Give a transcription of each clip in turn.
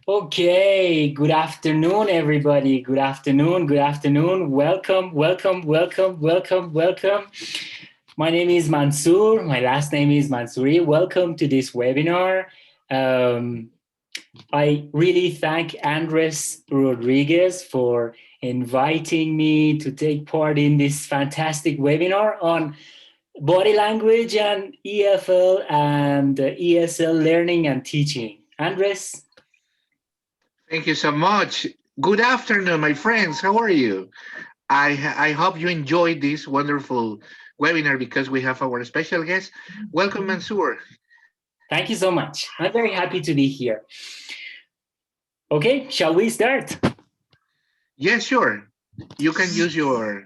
Okay, good afternoon, everybody. Good afternoon, good afternoon. Welcome, welcome, welcome, welcome, welcome. My name is Mansour. My last name is Mansouri. Welcome to this webinar. I really thank Andres Rodriguez for inviting me to take part in this fantastic webinar on body language and EFL and ESL learning and teaching. Andres? Thank you so much. Good afternoon, my friends. How are you? I hope you enjoyed this wonderful webinar because we have our special guest. Welcome, Mansour. Thank you so much. I'm very happy to be here. Okay, shall we start? Yes, sure. You can use your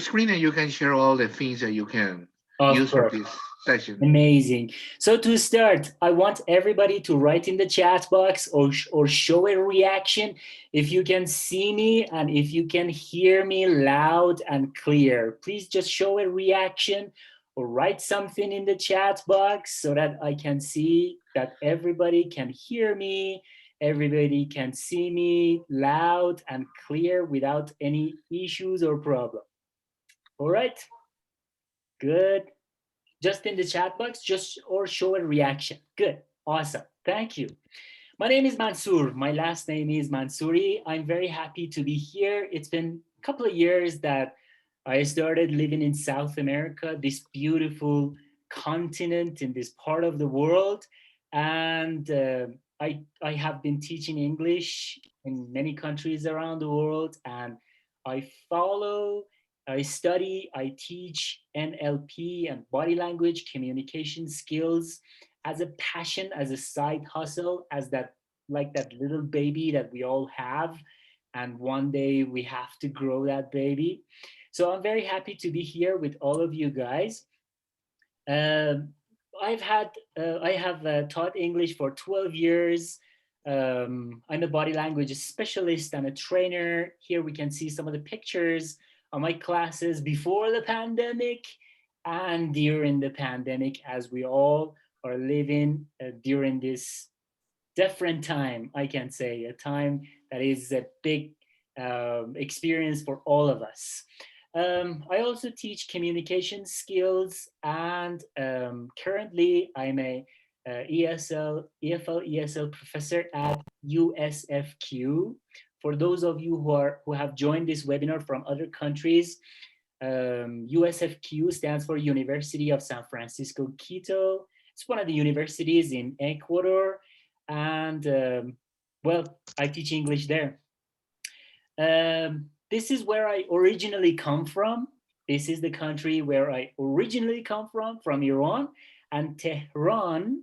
screen and you can share all the things that you can Of use for course. this session. Amazing. So to start, I want everybody to write in the chat box or show a reaction if you can see me and if you can hear me loud and clear. Please just show a reaction or write something in the chat box so that I can see that everybody can hear me, everybody can see me loud and clear without any issues or problem. All right, good. Just in the chat box, just or show a reaction. Good, awesome, thank you. My name is Mansour. My last name is Mansouri. I'm very happy to be here. It's been a couple of years that I started living in South America, this beautiful continent in this part of the world. And I have been teaching English in many countries around the world. And I study, I teach NLP and body language communication skills as a passion, as a side hustle, as that like that little baby that we all have. And one day we have to grow that baby. So I'm very happy to be here with all of you guys. Um, I have taught English for 12 years. I'm a body language specialist and a trainer. Here we can see some of the pictures of my classes before the pandemic and during the pandemic, as we all are living during this different time, I can say, a time that is a big experience for all of us. I also teach communication skills, and currently I'm a EFL ESL professor at USFQ. For those of you who have joined this webinar from other countries, USFQ stands for University of San Francisco Quito. It's one of the universities in Ecuador, and well, I teach English there. This is where I originally come from. This is the country where I originally come from Iran. And Tehran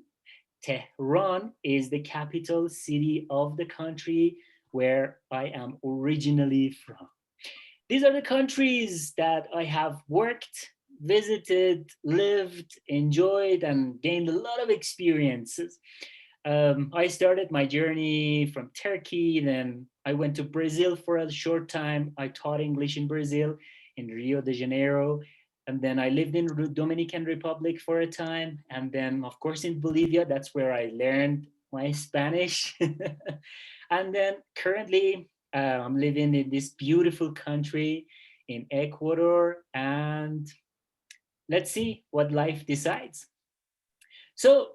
is the capital city of the country where I am originally from. These are the countries that I have worked, visited, lived, enjoyed, and gained a lot of experiences. I started my journey from Turkey, then I went to Brazil for a short time. I taught English in Brazil, in Rio de Janeiro, and then I lived in Dominican Republic for a time, and then of course in Bolivia. That's where I learned my Spanish, and then currently I'm living in this beautiful country in Ecuador, and let's see what life decides. So,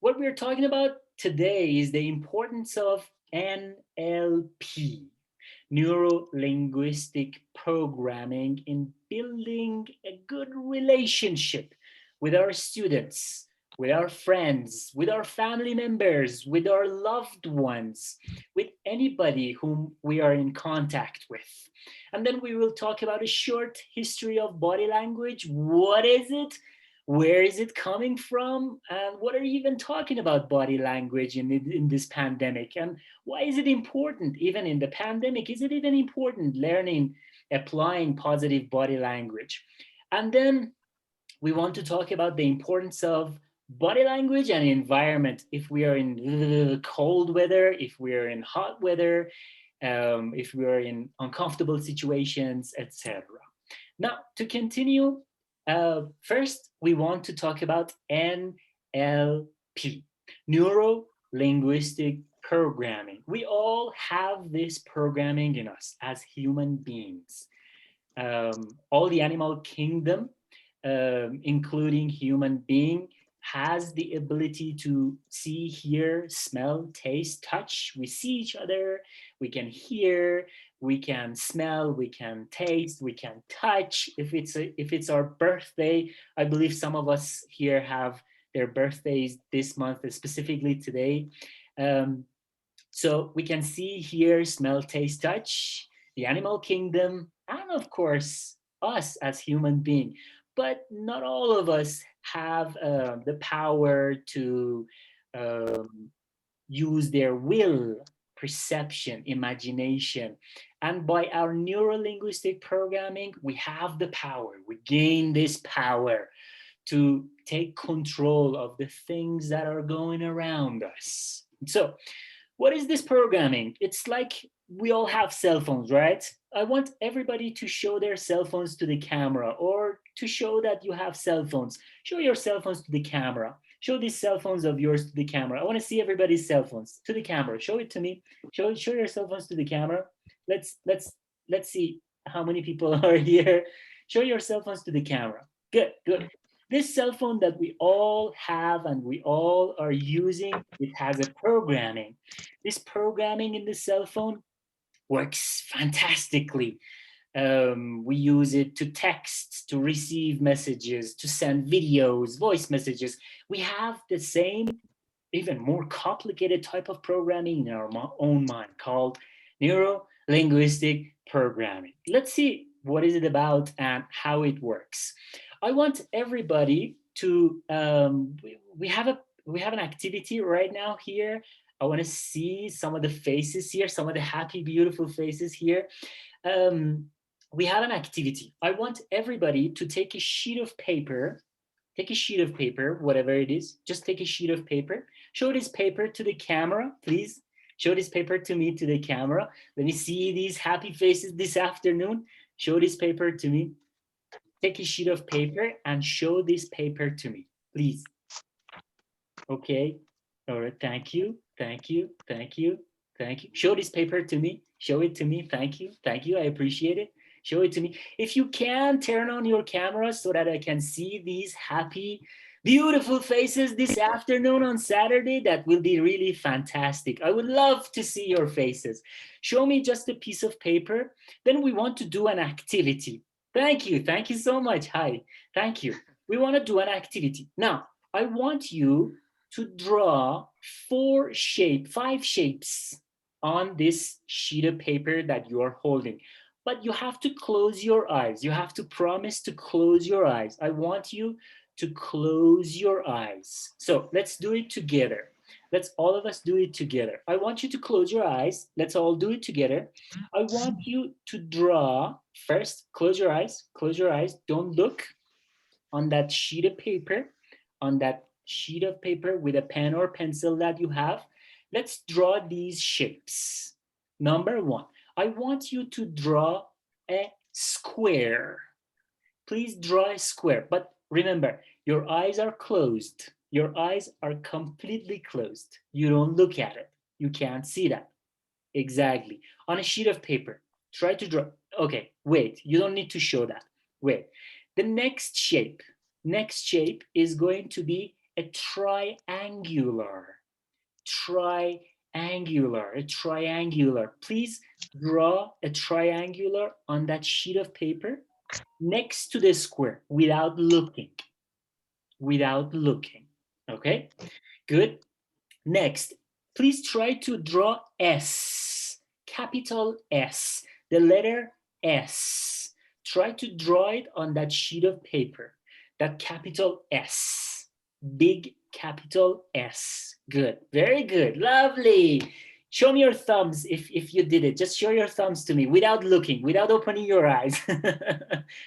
what we're talking about today is the importance of NLP, neuro linguistic programming, in building a good relationship with our students, with our friends, with our family members, with our loved ones, with anybody whom we are in contact with. And then we will talk about a short history of body language. What is it? Where is it coming from? And what are you even talking about body language in this pandemic? And why is it important even in the pandemic? Is it even important learning, applying positive body language? And then we want to talk about the importance of body language and environment. If we are in cold weather, if we are in hot weather, if we are in uncomfortable situations, etc. Now, to continue, first we want to talk about NLP, neuro linguistic programming. We all have this programming in us as human beings. All the animal kingdom, including human being, has the ability to see, hear, smell, taste, touch. We see each other, we can hear, we can smell, we can taste, we can touch. If it's our birthday, I believe some of us here have their birthdays this month, specifically today. Um, so we can see, hear, smell, taste, touch, the animal kingdom, and of course, us as human being. But not all of us have the power to um, use their will, perception, imagination. And by our neurolinguistic programming, we have the power, we gain this power to take control of the things that are going around us. So, what is this programming? It's like we all have cell phones, right? I want everybody to show their cell phones to the camera, or to show that you have cell phones. Show your cell phones to the camera. Show these cell phones of yours to the camera. I want to see everybody's cell phones to the camera. Show it to me. Show your cell phones to the camera. Let's see how many people are here. Show your cell phones to the camera. Good, good. This cell phone that we all have and we all are using, it has a programming. This programming in the cell phone works fantastically. We use it to text, to receive messages, to send videos, voice messages. We have the same, even more complicated type of programming in our own mind called neuro linguistic programming. Let's see what is it about and how it works. I want everybody to we have an activity right now here. I want to see some of the faces here, some of the happy, beautiful faces here. Um, we have an activity. I want everybody to take a sheet of paper, whatever it is, just take a sheet of paper. Show this paper to the camera, please. Show this paper to me, to the camera. Let me see these happy faces this afternoon. Show this paper to me. Take a sheet of paper and show this paper to me, please. Okay. All right. Thank you. Thank you. Thank you. Thank you. Show this paper to me. Show it to me. Thank you. Thank you. I appreciate it. Show it to me. If you can, turn on your camera so that I can see these happy, beautiful faces this afternoon on Saturday. That will be really fantastic. I would love to see your faces. Show me just a piece of paper. Then we want to do an activity. Thank you. Thank you so much. Hi. Thank you. We want to do an activity. Now, I want you to draw five shapes on this sheet of paper that you are holding. But you have to close your eyes. You have to promise to close your eyes. I want you to close your eyes. So let's do it together. Let's all of us do it together. I want you to close your eyes. Let's all do it together. I want you to draw first. Close your eyes. Don't look on that sheet of paper, on that sheet of paper with a pen or pencil that you have. Let's draw these shapes. Number one, I want you to draw a square. Please draw a square, but remember, your eyes are closed. Your eyes are completely closed. You don't look at it. You can't see that. Exactly. On a sheet of paper, try to draw. Okay, wait, you don't need to show that. Wait. The next shape is going to be a triangular. A triangular. Please draw a triangular on that sheet of paper next to the square without looking. Without looking. Okay, good. Next, please try to draw S, capital S, the letter S. Try to draw it on that sheet of paper, that capital S, big capital S. Good, very good, lovely. Show me your thumbs if you did it. Just show your thumbs to me without looking, without opening your eyes.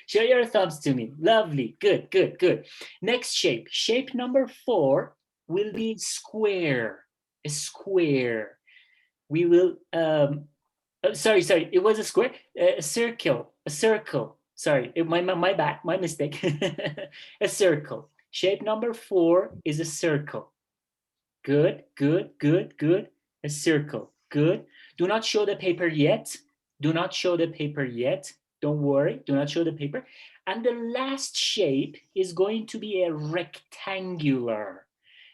Show your thumbs to me. Lovely, good, good, good. Next shape, shape number 4 will be square. A square. We will sorry, it was a square. A circle. A circle. Sorry, my bad, my mistake. A circle. Shape number 4 is a circle. Good, good, good, good. A circle. Good. Do not show the paper yet. Do not show the paper yet. Don't worry. Do not show the paper. And the last shape is going to be a rectangular.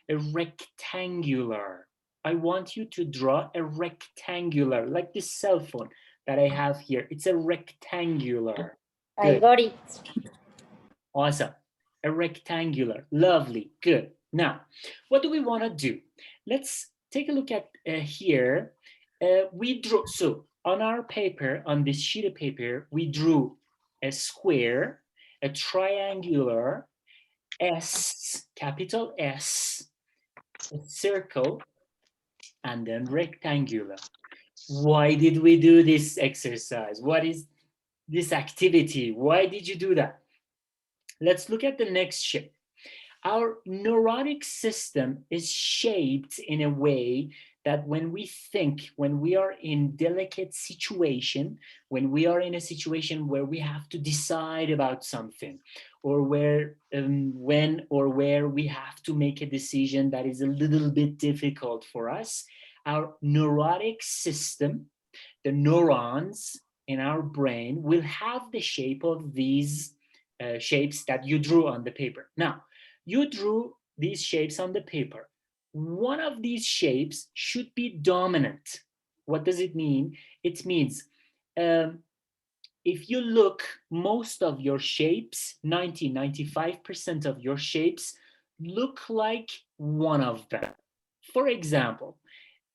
A rectangular. I want you to draw a rectangular, like this cell phone that I have here. It's a rectangular. I Good. got it. Awesome. A rectangular. Lovely. Good. Now, what do we want to do? Let's take a look at here. We drew, so on our paper, on this sheet of paper, we drew a square, a triangular, S, capital S, a circle, and then rectangular. Why did we do this exercise? What is this activity? Why did you do that? Let's look at the next shape. Our neurotic system is shaped in a way that when we think, when we are in delicate situation, when we are in a situation where we have to decide about something, or where when or where we have to make a decision that is a little bit difficult for us, our neurotic system, the neurons in our brain, will have the shape of these shapes that you drew on the paper. Now, you drew these shapes on the paper. One of these shapes should be dominant. What does it mean? It means if you look, most of your shapes, 95% of your shapes look like one of them. For example,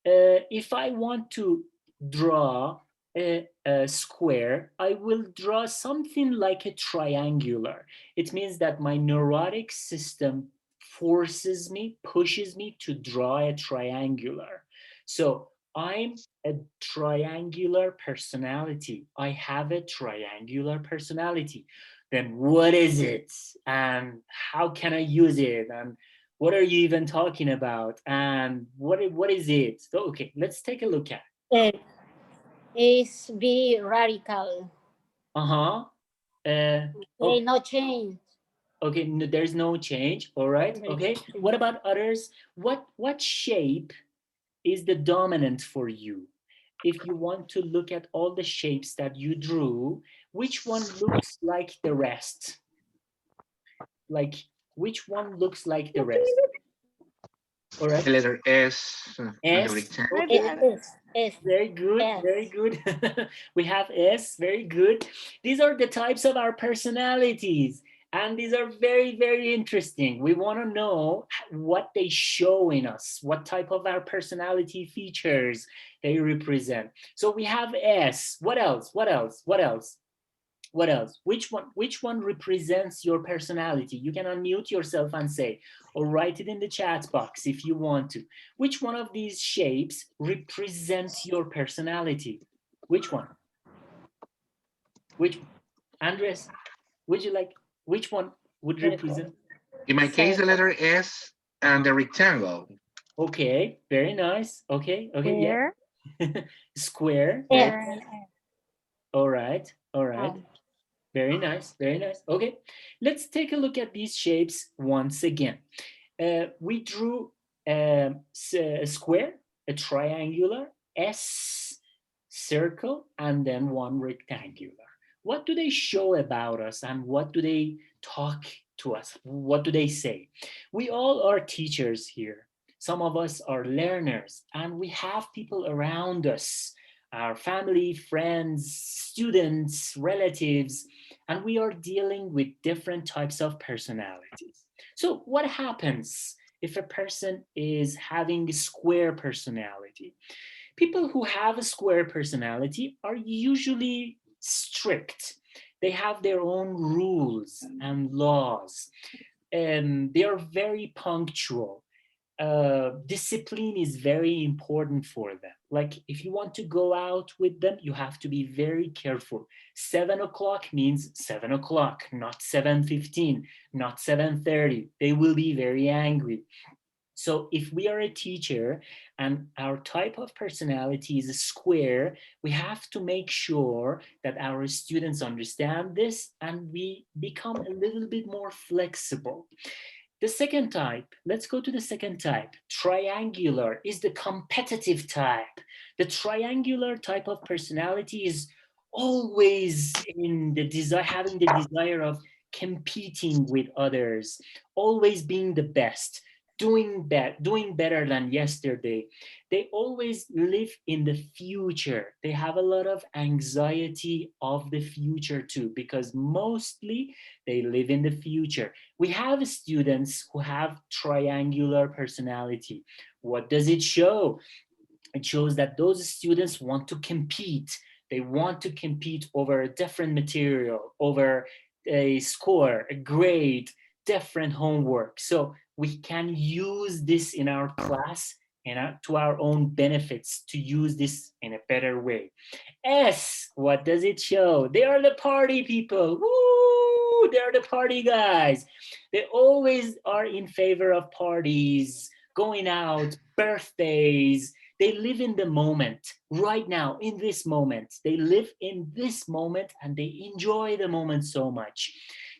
if I want to draw a square, I will draw something like a triangular. It means that my neurotic system forces me, pushes me to draw a triangular. So I'm a triangular personality. I have a triangular personality. Then what is it? And how can I use it? And what are you even talking about? And what is it? So, okay, let's take a look at it. Uh, is be radical. Uh-huh. Okay, Okay, no change. okay, no, there's no change. All right. Okay. What about others? What shape is the dominant for you? If you want to look at all the shapes that you drew, which one looks like the rest? Like, which one looks like the rest? All The right. letter S on the S. rectangle. Okay. S, Very good, S. very good. We have S, very good. These are the types of our personalities. And these are very, very interesting. We want to know what they show in us, what type of our personality features they represent. So we have S. What else? What else? What else? What else? Which one represents your personality? You can unmute yourself and say, or write it in the chat box if you want to. Which one of these shapes represent your personality? Which one? Which, Andres, would you like, which one would represent? In my case, the letter S and the rectangle. Okay, very nice. Okay, okay, yeah. Here. Square. Very, There. all right, all right. Oh. Very nice, very nice. Okay, let's take a look at these shapes once again. We drew a square, a triangular, S, circle, and then one rectangular. What do they show about us and what do they talk to us? What do they say? We all are teachers here. Some of us are learners, and we have people around us, our family, friends, students, relatives, and we are dealing with different types of personalities. So, what happens if a person is having a square personality? People who have a square personality are usually strict. They have their own rules and laws, and they are very punctual. Discipline is very important for them. Like if you want to go out with them, you have to be very careful. 7 o'clock means 7 o'clock, not 7:15, not 7:30. They will be very angry. So if we are a teacher and our type of personality is a square, we have to make sure that our students understand this and we become a little bit more flexible. The second type, let's go to the second type. Triangular is the competitive type. The triangular type of personality is always in the desire, having the desire of competing with others, always being the best, doing better than yesterday. They always live in the future. They have a lot of anxiety of the future too, because mostly they live in the future. We have students who have triangular personality. What does it show? It shows that those students want to compete. They want to compete over a different material, over a score, a grade, different homework. So we can use this in our class and to our own benefits to use this in a better way. S, what does it show? They are the party people. Woo! They're the party guys. They always are in favor of parties, going out, birthdays. They live in the moment, right now, in this moment. They live in this moment and they enjoy the moment so much.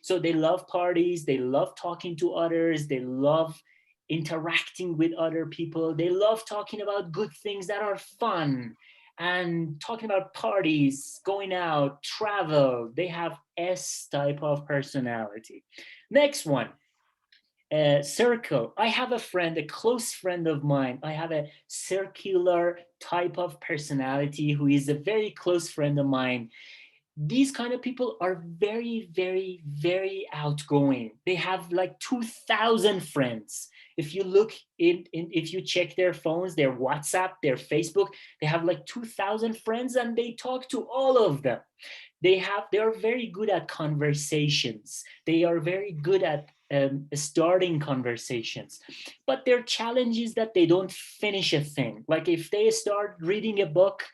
So they love parties, they love talking to others, they love interacting with other people, they love talking about good things that are fun and talking about parties, going out, travel. They have S type of personality. Next one, circle. I have a friend, a close friend of mine. I have a circular type of personality who is a very close friend of mine. These kind of people are very, very, very outgoing. They have like 2,000 friends. If you look if you check their phones, their WhatsApp, their Facebook, they have like 2,000 friends and they talk to all of them. They are very good at conversations. They are very good at starting conversations, but their challenge is that they don't finish a thing. Like if they start reading a book,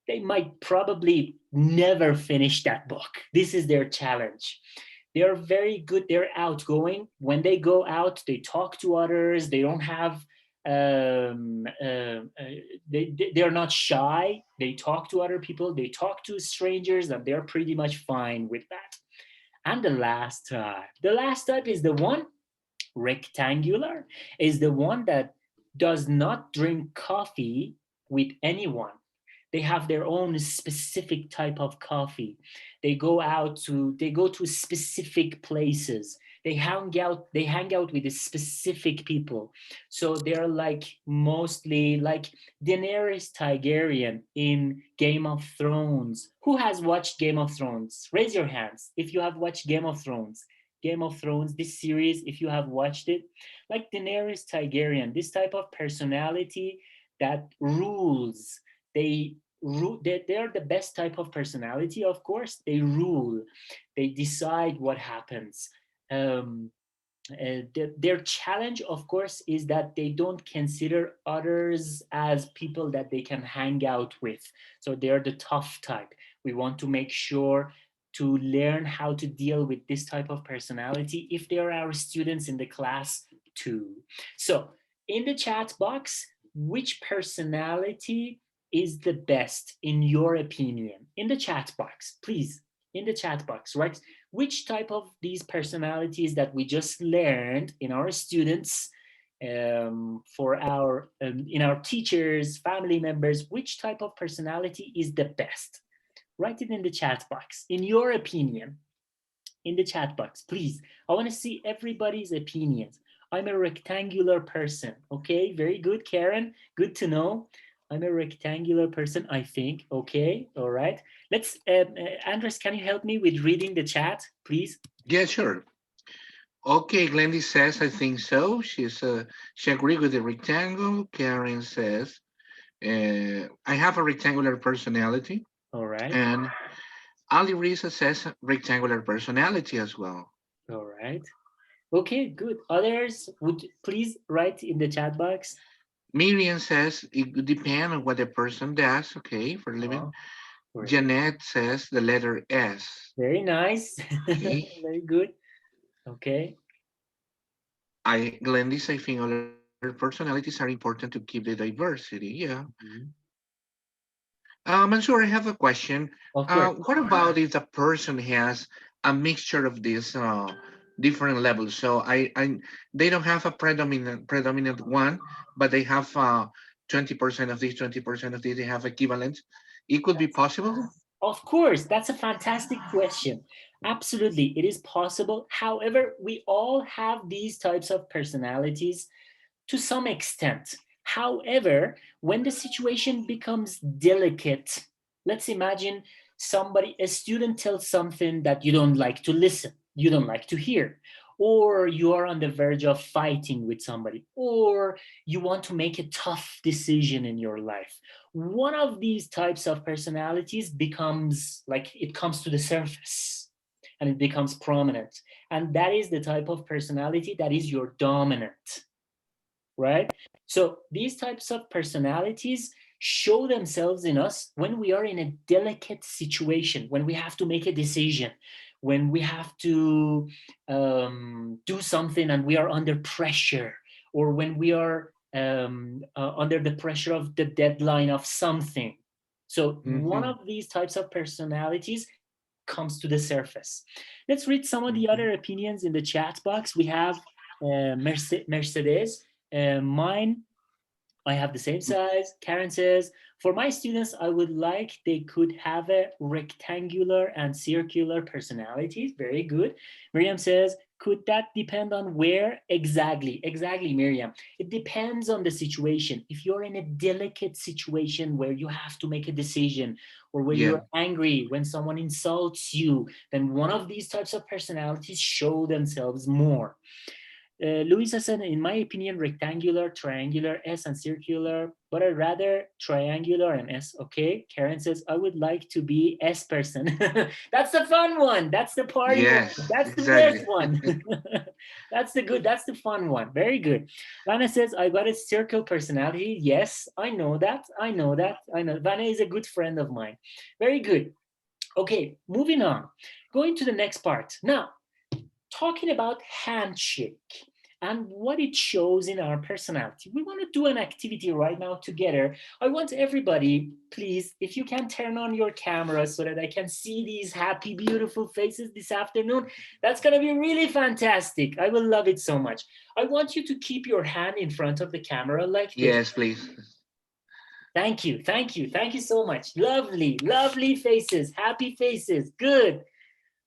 they might probably never finish that book. This is their challenge. They are very good. They're outgoing. When they go out, they talk to others. They don't have they're not shy. They talk to other people. They talk to strangers, and they're pretty much fine with that. And the last type is the one rectangular, is the one that does not drink coffee with anyone. They have their own specific type of coffee. They go to specific places. They hang out with the specific people. So they're like mostly like Daenerys Targaryen in Game of Thrones. Who has watched Game of Thrones? Raise your hands if you have watched Game of Thrones. Game of Thrones, this series, if you have watched it, like Daenerys Targaryen, this type of personality that rules. They they're the best type of personality. Of course, they rule, they decide what happens. um, their challenge, of course, is that they don't consider others as people that they can hang out with. So they're the tough type. We want to make sure to learn how to deal with this type of personality if they are our students in the class too. So in the chat box, which personality is the best in your opinion? In the chat box, please, in the chat box, right? Which type of these personalities that we just learned in our students, for our in our teachers, family members, which type of personality is the best? Write it in the chat box. In your opinion, in the chat box, please. I want to see everybody's opinions. I'm a rectangular person. Okay, very good, Karen. Good to know. I'm a rectangular person, I think. Okay, all right. Let's, Andres, can you help me with reading the chat, please? Yeah, sure. Okay, Glendy says, I think so. She agreed with the rectangle. Karen says, I have a rectangular personality. All right, And Ali Risa says rectangular personality as well. all right. Okay, good. Others would please write in the chat box. Miriam says it would depend on what the person does, okay, for a living. Oh, great. Jeanette says the letter S. Very nice. Okay. Very good. Okay. I think other personalities are important to keep the diversity. Yeah. Mhm. Mansoor, I have a question. Of course. What about if the person has a mixture of these different levels? So they don't have a predominant one, but they have 20% of this, 20% of this. They have equivalent. It could be possible. Of course, that's a fantastic question. Absolutely, it is possible. However, we all have these types of personalities to some extent. However, when the situation becomes delicate, let's imagine a student tells something that you don't like to listen, you don't like to hear, or you are on the verge of fighting with somebody, or you want to make a tough decision in your life. One of these types of personalities becomes like it comes to the surface and it becomes prominent. And that is the type of personality that is your dominant, right? So these types of personalities show themselves in us when we are in a delicate situation, when we have to make a decision, when we have to do something and we are under pressure, or when we are under the pressure of the deadline of something. So one Hmm. of these types of personalities comes to the surface. Let's read some of the Hmm. other opinions in the chat box. We have Mercedes. Mine, I have the same size. Karen says, for my students, I would like they could have a rectangular and circular personalities. Very good. Miriam says, could that depend on where? Exactly, exactly, Miriam. It depends on the situation. If you're in a delicate situation where you have to make a decision, or when Yeah. you're angry, when someone insults you, then one of these types of personalities show themselves more. Luisa said, in my opinion, rectangular, triangular, S, and circular, but I rather triangular and S. Okay. Karen says, I would like to be S person. That's the fun one. That's the party one. Yes. That's the best Exactly. one. That's the fun one. Very good. Vanna says, I got a circle personality. Yes, I know that. I know that. I know. Vanna is a good friend of mine. Very good. Okay, moving on. Going to the next part. Now, talking about handshake and what it shows in our personality. We want to do an activity right now together. I want everybody, please, if you can turn on your camera so that I can see these happy, beautiful faces this afternoon. That's going to be really fantastic. I will love it so much. I want you to keep your hand in front of the camera like this. Yes, please. Thank you. Thank you. Thank you so much. Lovely, lovely faces, happy faces. Good.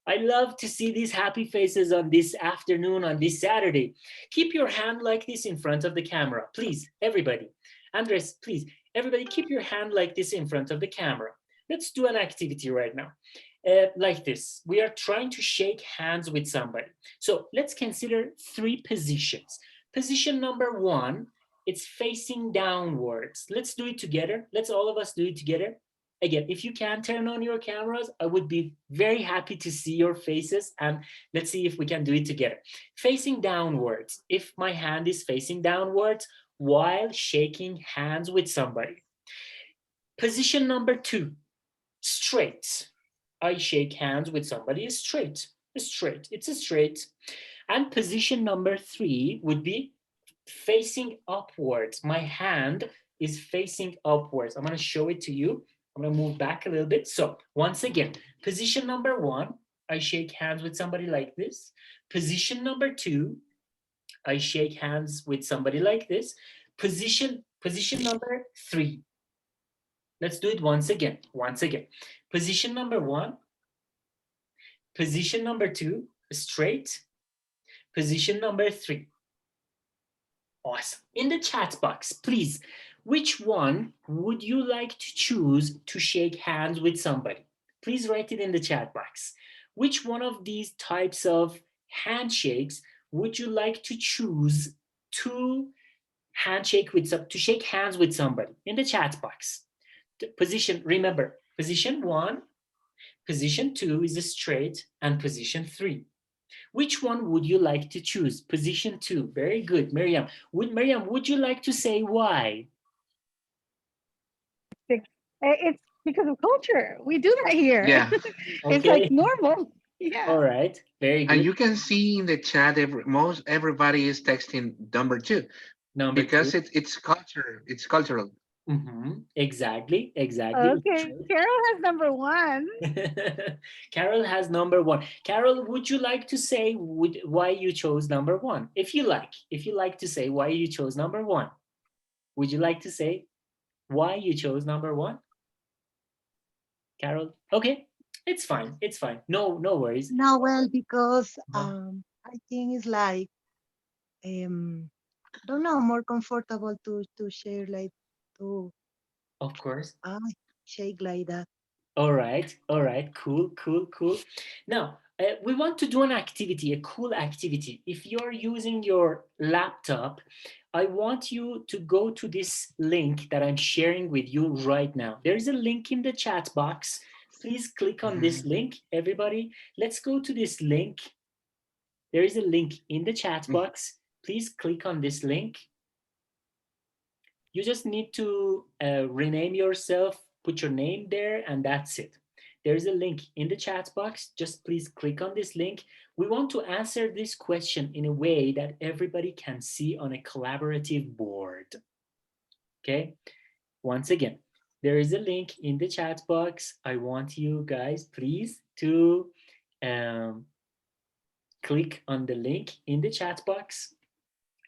I love to see these happy faces on this afternoon, on this Saturday. Keep your hand like this in front of the camera, please, everybody. Andres, please, everybody, keep your hand like this in front of the camera. Let's do an activity right now. Like this, we are trying to shake hands with somebody. So let's consider three positions. Position number one, it's facing downwards. Let's do it together. Let's all of us do it together. Again, if you can turn on your cameras, I would be very happy to see your faces, and let's see if we can do it together. Facing downwards. If my hand is facing downwards while shaking hands with somebody. Position number 2, straight. I shake hands with somebody straight. Straight. It's a straight. And position number 3 would be facing upwards. My hand is facing upwards. I'm going to show it to you. I'm going to move back a little bit. So once again, position number 1, I shake hands with somebody like this. Position number 2, I shake hands with somebody like this. Position number 3. Let's do it once again. Once again. Position number 1, position number 2, straight. Position number 3. Awesome. In the chat box, please, which one would you like to choose to shake hands with somebody? Please write it in the chat box. Which one of these types of handshakes would you like to choose to to shake hands with somebody? In the chat box. The position, remember, position 1, position 2 is a straight, and position 3. Which one would you like to choose? Position 2. Very good, Miriam. Would you like to say why? It's because of culture. We do that here. Yeah. It's like normal. Yeah. All right. Very good. And you can see in the chat, everybody is texting number 2 because 2. it's culture. It's cultural. Exactly. Okay. Carol has number 1. Carol has number 1. Carol, would you like to say why you chose number 1? If you like to say why you chose number 1, would you like to say why you chose number 1? Carol? Okay. It's fine. No worries. No, well, because I think it's like don't know, more comfortable to share like to Of course. shake like that. All right. Cool. Now, we want to do an activity, a cool activity. If you're using your laptop, I want you to go to this link that I'm sharing with you right now. There is a link in the chat box. Please click on this link, everybody. Let's go to this link. There is a link in the chat box. Please click on this link. You just need to rename yourself, put your name there, and that's it. There's a link in the chat box. Just please click on this link. We want to answer this question in a way that everybody can see on a collaborative board. Okay? Once again, there is a link in the chat box. I want you guys, please, to click on the link in the chat box.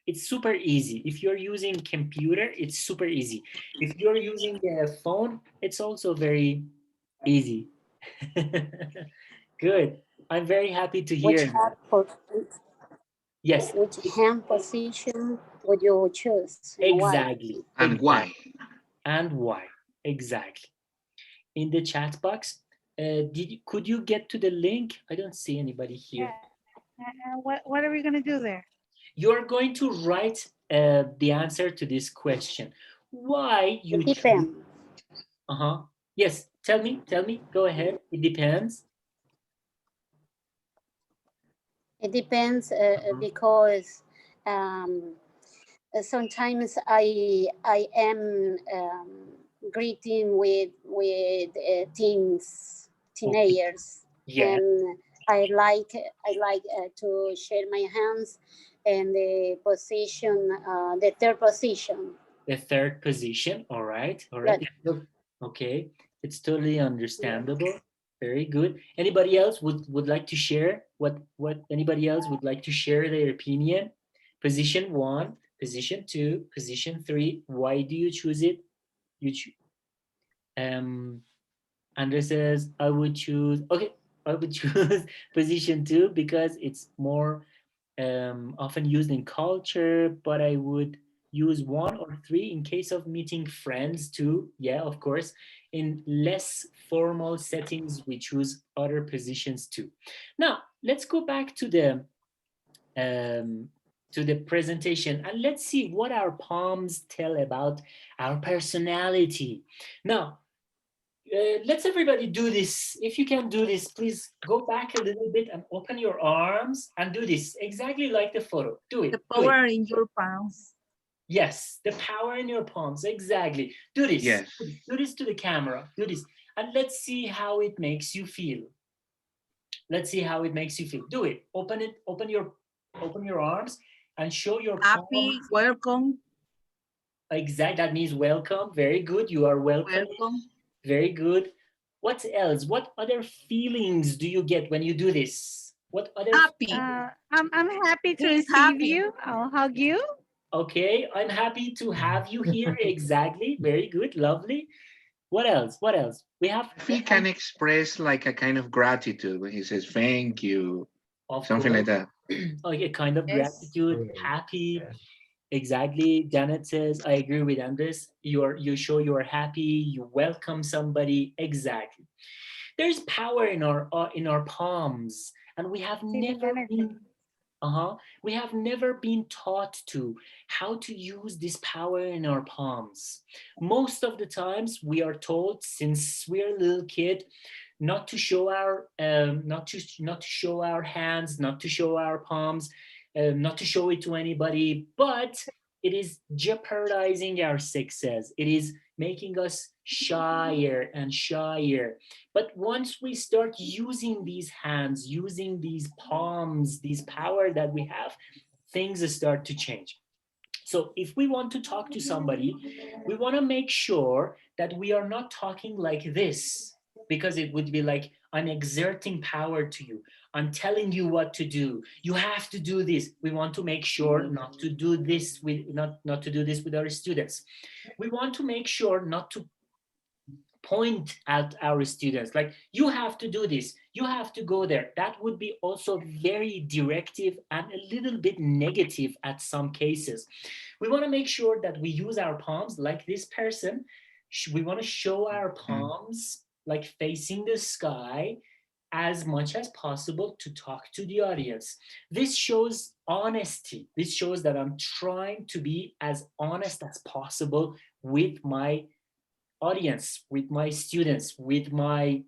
It's super easy. If you're using computer, it's super easy. If you're using a phone, it's also very easy. Good. I'm very happy to hear that. Yes. Which hand position would you choose? Exactly. And why? And why? Exactly. In the chat box, could you get to the link? I don't see anybody here. What are we going to do there? You're going to write the answer to this question. Why you It depends. Yes, tell me. Go ahead. It depends. It depends because sometimes I am greeting with teenagers, Yeah. and I like to share my hands and the position, the third position. The third position. All right. Like, okay. It's totally understandable. Very good. Anybody else would like to share what anybody else would like to share their opinion? Position 1, position 2, position 3. Why do you choose it? Andre says I would choose position 2 because it's more often used in culture, but I would use 1 or 3 in case of meeting friends too. Yeah, of course. In less formal settings, we choose other positions too. Now, let's go back to the presentation and let's see what our palms tell about our personality. Now, Let's everybody do this. If you can do this, please go back a little bit and open your arms and do this exactly like the photo. Do The it. Do it. power in your palms. Yes, the power in your palms. Exactly. Do this. Yes. Do this to the camera. Do this. And let's see how it makes you feel. Let's see how it makes you feel. Do it. Open it. Open your arms and show your Happy, palms. welcome, Exact. That means welcome. Very good. You are welcome. welcome. Very good. What else? What other feelings do you get when you do this? What other? Happy. I'm happy to He's receive happy. you. I'll hug you. Okay, I'm happy to have you here. Exactly. Very good. Lovely. What else? What else? We have, If he can express like a kind of gratitude when he says thank you, of something like course, that. a kind of Yes. gratitude, happy. Exactly. Janet says, I agree with Andres. You show you are happy. You welcome somebody. Exactly. There's power in our palms, and we have Sí, sí, never Janet. been we have never been taught to how to use this power in our palms. Most of the times we are told since we're a little kid not to show our not to show our hands, not to show our palms, not to show it to anybody, but it is jeopardizing our success. It is making us shyer and shyer. But once we start using these hands, using these palms, these power that we have, things start to change. So if we want to talk to somebody, we want to make sure that we are not talking like this, because it would be like I'm exerting power to you. I'm telling you what to do. You have to do this. We want to make sure not to do this with not to do this with our students. We want to make sure not to point at our students like you have to do this, you have to go there. That would be also very directive and a little bit negative at some cases. We want to make sure that we use our palms like this person. We want to show our Mm. palms like facing the sky as much as possible to talk to the audience. This shows honesty. This shows that I'm trying to be as honest as possible with my audience, with my students, with my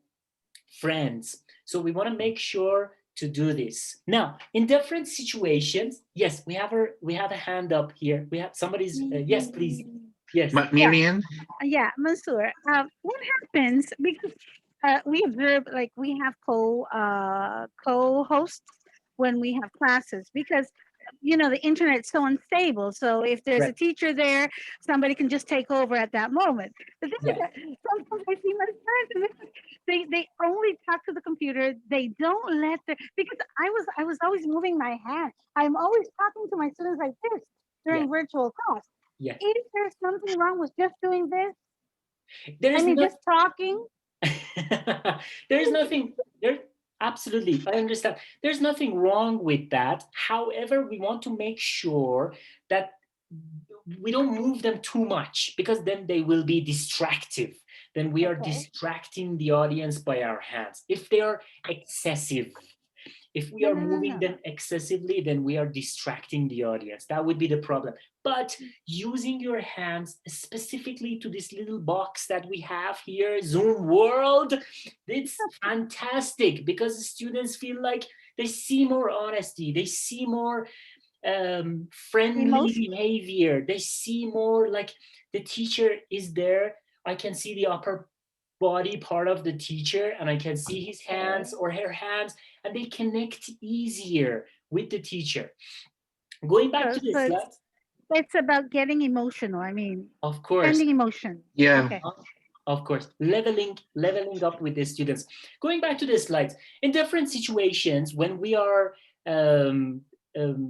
friends. So we want to make sure to do this. Now, in different situations, yes, we have a hand up here. We have somebody's yes, please. Yes. Yeah, Miriam? yeah, Mansoor. What happens because we observe like we have co-hosts when we have classes because the internet's so unstable. So if there's a Right. teacher there, somebody can just take over at that moment. The thing is Yeah. that sometimes I see my friends and they only talk to the computer. They don't let the because I was always moving my hand. I'm always talking to my students like this Yeah. during virtual class. Yeah. Is there something wrong with just doing this? I There's mean, not just talking? there's nothing there. Absolutely, I understand. There's nothing wrong with that. However, we want to make sure that we don't move them too much because then they will be distractive. Then we are Okay. distracting the audience by our hands. If they are excessive, if we No, are no, no, moving no. them excessively, then we are distracting the audience. That would be the problem. But using your hands specifically to this little box that we have here, Zoom World, it's fantastic because the students feel like they see more honesty, they see more friendly Emotion. behavior, they see more like the teacher is there. I can see the upper body part of the teacher and I can see his hands or her hands, and they connect easier with the teacher. Going back So, to so this slide, it's about getting emotional. I mean, of course, sending emotion. Yeah. Okay. of course, leveling up with the students. Going back to the slides, in different situations um,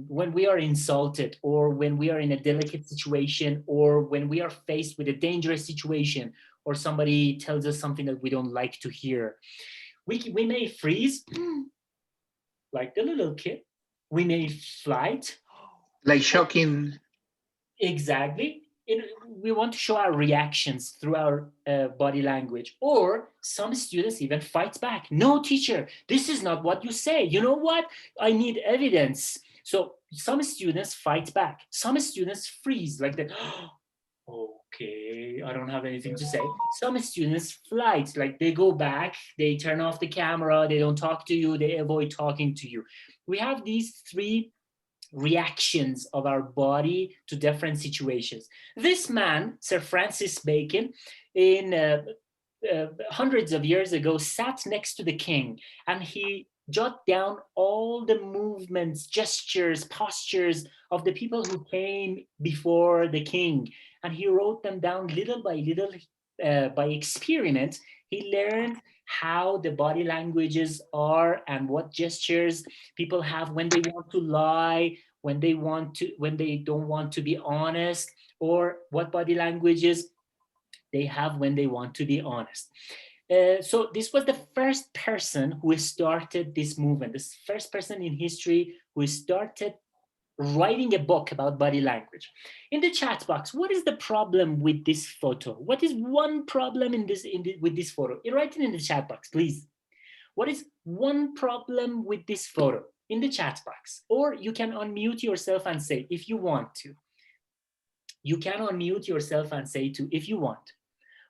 when we are insulted or when we are in a delicate situation or when we are faced with a dangerous situation or somebody tells us something that we don't like to hear, we may freeze like the little kid. We may flight. Like shocking. Exactly. We want to show our reactions through our body language. Or some students even fight back. No, teacher, this is not what you say. You know what? I need evidence. So some students fight back. Some students freeze like that. Okay, I don't have anything to say. Some students flight, like they go back, they turn off the camera, they don't talk to you, they avoid talking to you. We have these three reactions of our body to different situations. This man, Sir Francis Bacon, in hundreds of years ago, sat next to the king and he jot down all the movements, gestures, postures of the people who came before the king. And he wrote them down little by little by experiment. He learned how the body languages are and what gestures people have when they want to lie, when they don't want to be honest, or what body languages they have when they want to be honest. So this was the first person who started this movement, this first person in history who started writing a book about body language. In the chat box, what is the problem with this photo? What is one problem with this photo? Write it in the chat box, please. What is one problem with this photo in the chat box? Or you can unmute yourself and say if you want to. You can unmute yourself and say to if you want.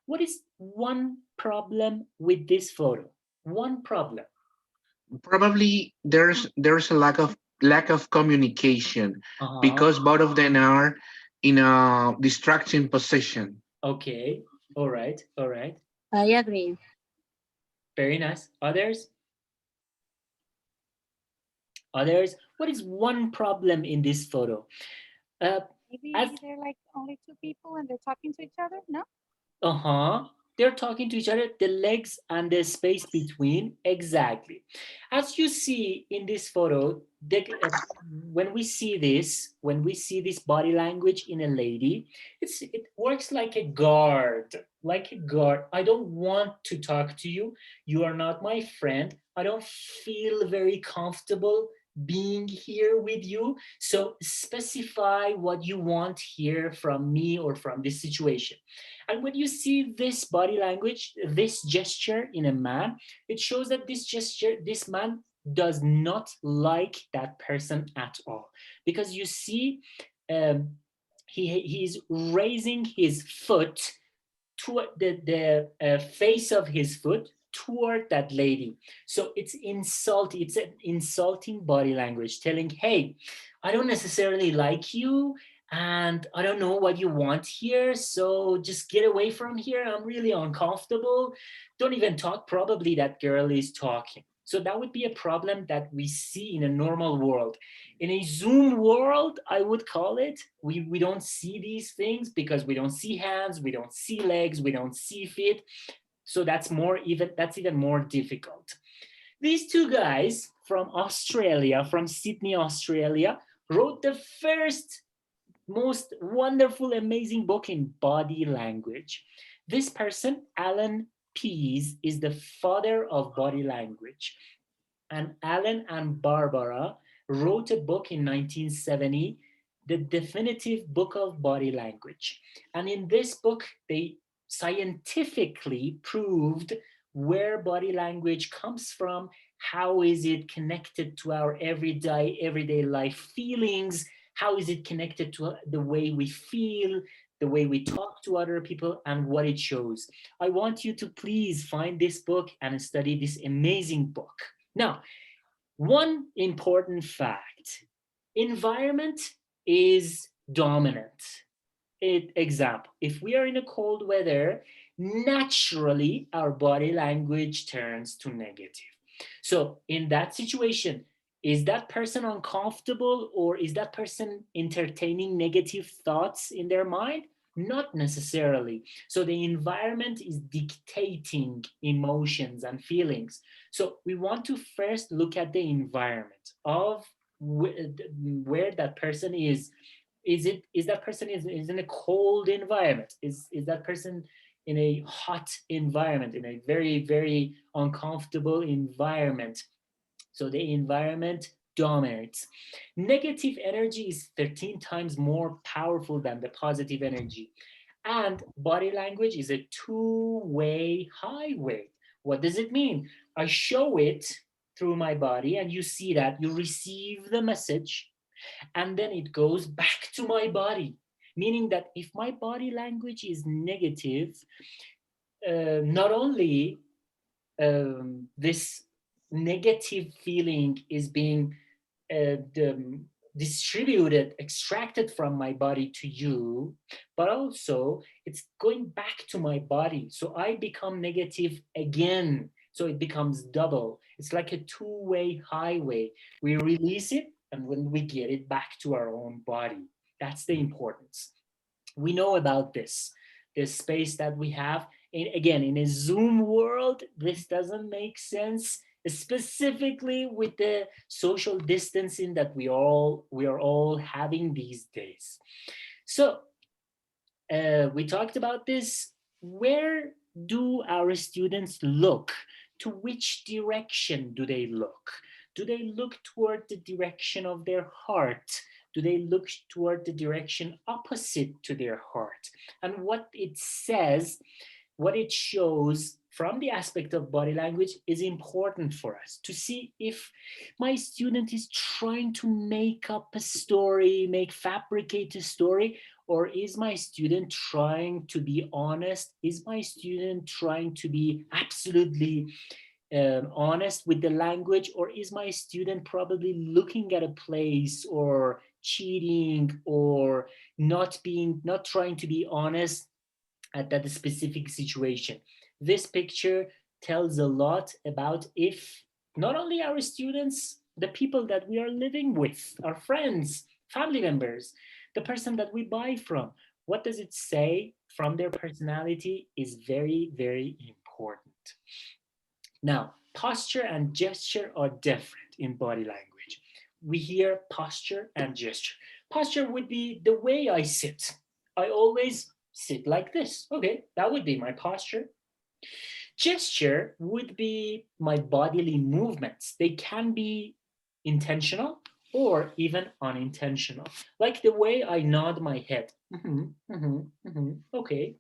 What is one problem with this photo? One problem. Probably there's a lack of communication Uh-huh. because both of them are in a distracting position. Okay. All right. All right. I agree. Very nice. Others? Others? What is one problem in this photo? As Maybe they're like only two people and they're talking to each other. No. Uh-huh. They're talking to each other, the legs and the space between, exactly. As you see in this photo, when we see this body language in a lady, it works like a guard, like a guard. I don't want to talk to you. You are not my friend. I don't feel very comfortable being here with you. So specify what you want here from me or from this situation. And when you see this body language, this gesture in a man, it shows that this man does not like that person at all. Because you see, um, he's raising his foot toward the face of his foot toward that lady. So it's an insulting body language telling, hey, I don't necessarily like you and I don't know what you want here. So just get away from here. I'm really uncomfortable. Don't even talk. Probably that girl is talking. So that would be a problem that we see in a normal world. In a Zoom world, I would call it, we don't see these things because we don't see hands, we don't see legs, we don't see feet. So that's even more difficult. These two guys from Australia, from Sydney, Australia, wrote the first most wonderful, amazing book in body language. This person, Alan Pease, is the father of body language. And Alan and Barbara wrote a book in 1970, The Definitive Book of Body Language. And in this book, they scientifically proved where body language comes from, how is it connected to our everyday life feelings, how is it connected to the way we feel, the way we talk to other people, and what it shows. I want you to please find this book and study this amazing book. Now, one important fact, environment is dominant. Example, if we are in a cold weather, naturally our body language turns to negative. So in that situation, is that person uncomfortable or is that person entertaining negative thoughts in their mind? Not necessarily. So the environment is dictating emotions and feelings. So we want to first look at the environment of where that person is. Is that person is in a cold environment? Is that person in a hot environment, in a very uncomfortable environment? So the environment dominates. Negative energy is 13 times more powerful than the positive energy. And body language is a two-way highway. What does it mean? I show it through my body and you see that, you receive the message, and then it goes back to my body. Meaning that if my body language is negative, not only this negative feeling is being distributed, extracted from my body to you, but also it's going back to my body. So I become negative again. So it becomes double. It's like a two-way highway. We release it, and when we get it back to our own body, that's the importance. We know about this space that we have. And again, in a Zoom world, this doesn't make sense, specifically with the social distancing that we are all having these days. So we talked about this. Where do our students look? To which direction do they look? Do they look toward the direction of their heart? Do they look toward the direction opposite to their heart? And what it says, what it shows from the aspect of body language is important for us to see if my student is trying to make up a story, fabricate a story, or is my student trying to be honest? Is my student trying to be absolutely honest with the language, or is my student probably looking at a place or cheating or not trying to be honest at that specific situation? This picture tells a lot about if not only our students, the people that we are living with, our friends, family members, the person that we buy from, what does it say from their personality is very, very important. Now, posture and gesture are different in body language. We hear posture and gesture. Posture would be the way I sit. I always sit like this. Okay, that would be my posture. Gesture would be my bodily movements. They can be intentional or even unintentional, like the way I nod my head. Okay.